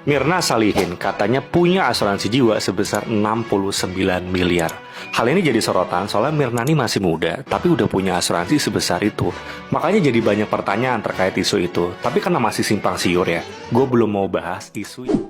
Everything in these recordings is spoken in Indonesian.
Mirna Salihin katanya punya asuransi jiwa sebesar 69 miliar. Hal ini jadi sorotan soalnya Mirna ini masih muda, tapi udah punya asuransi sebesar itu. Makanya jadi banyak pertanyaan terkait isu itu. Tapi karena masih simpang siur ya, gue belum mau bahas isu itu.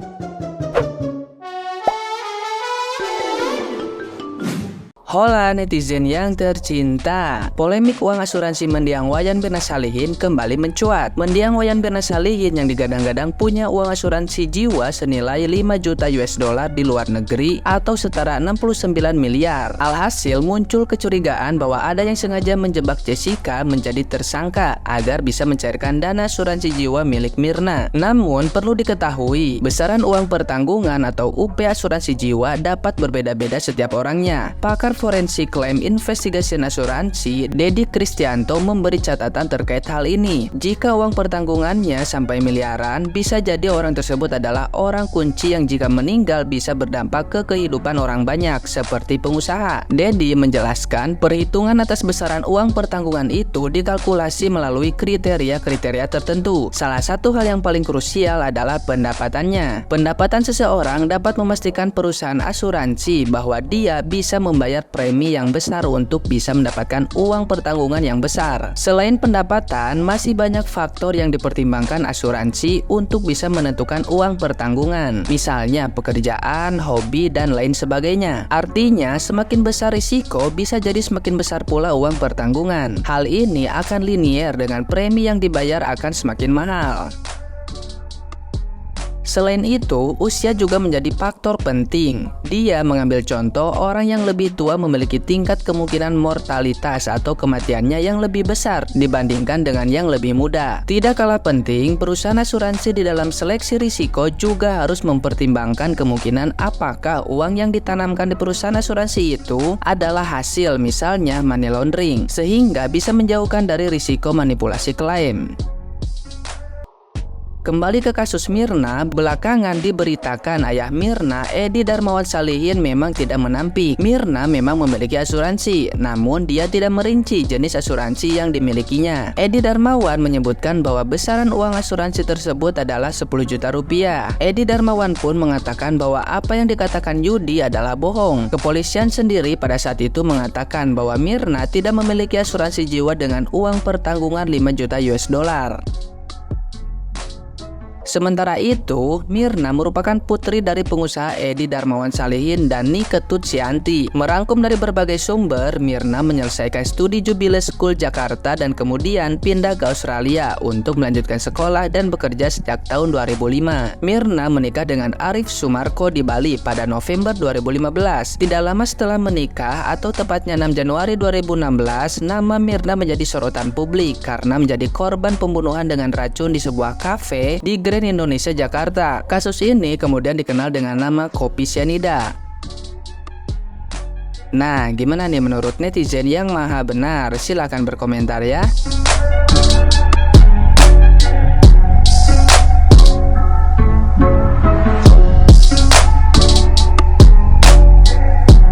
Hola netizen yang tercinta, polemik uang asuransi mendiang Wayan Mirna Salihin kembali mencuat. Mendiang Wayan Mirna Salihin yang digadang-gadang punya uang asuransi jiwa senilai 5 juta US dollar di luar negeri atau setara 69 miliar. Alhasil muncul kecurigaan bahwa ada yang sengaja menjebak Jessica menjadi tersangka agar bisa mencairkan dana asuransi jiwa milik Mirna. Namun perlu diketahui, besaran uang pertanggungan atau UP asuransi jiwa dapat berbeda-beda setiap orangnya. Pakar Forensik Klaim Investigasi Asuransi, Dedi Kristianto memberi catatan terkait hal ini. Jika uang pertanggungannya sampai miliaran, bisa jadi orang tersebut adalah orang kunci yang jika meninggal bisa berdampak ke kehidupan orang banyak, seperti pengusaha. Dedi menjelaskan, perhitungan atas besaran uang pertanggungan itu dikalkulasi melalui kriteria-kriteria tertentu. Salah satu hal yang paling krusial adalah pendapatannya. Pendapatan seseorang dapat memastikan perusahaan asuransi bahwa dia bisa membayar premi yang besar untuk bisa mendapatkan uang pertanggungan yang besar. Selain pendapatan, masih banyak faktor yang dipertimbangkan asuransi untuk bisa menentukan uang pertanggungan. Misalnya pekerjaan, hobi, dan lain sebagainya. Artinya, semakin besar risiko, bisa jadi semakin besar pula uang pertanggungan. Hal ini akan linier dengan premi yang dibayar akan semakin mahal. Selain itu, usia juga menjadi faktor penting. Dia mengambil contoh orang yang lebih tua memiliki tingkat kemungkinan mortalitas atau kematiannya yang lebih besar dibandingkan dengan yang lebih muda. Tidak kalah penting, perusahaan asuransi di dalam seleksi risiko juga harus mempertimbangkan kemungkinan apakah uang yang ditanamkan di perusahaan asuransi itu adalah hasil misalnya money laundering, sehingga bisa menjauhkan dari risiko manipulasi klaim. Kembali ke kasus Mirna, belakangan diberitakan ayah Mirna, Edi Darmawan Salihin memang tidak menampik. Mirna memang memiliki asuransi, namun dia tidak merinci jenis asuransi yang dimilikinya. Edi Darmawan menyebutkan bahwa besaran uang asuransi tersebut adalah 10 juta rupiah. Edi Darmawan pun mengatakan bahwa apa yang dikatakan Yudi adalah bohong. Kepolisian sendiri pada saat itu mengatakan bahwa Mirna tidak memiliki asuransi jiwa dengan uang pertanggungan 5 juta US dollar. Sementara itu, Mirna merupakan putri dari pengusaha Edi Darmawan Salihin dan Niketut Sianti. Merangkum dari berbagai sumber, Mirna menyelesaikan studi Jubilee School Jakarta dan kemudian pindah ke Australia untuk melanjutkan sekolah dan bekerja sejak tahun 2005. Mirna menikah dengan Arif Sumarko di Bali pada November 2015. Tidak lama setelah menikah atau tepatnya 6 Januari 2016, nama Mirna menjadi sorotan publik karena menjadi korban pembunuhan dengan racun di sebuah kafe di Grand Indonesia Jakarta. Kasus ini kemudian dikenal dengan nama kopi sianida. Nah, gimana nih menurut netizen yang maha benar? Silahkan berkomentar ya.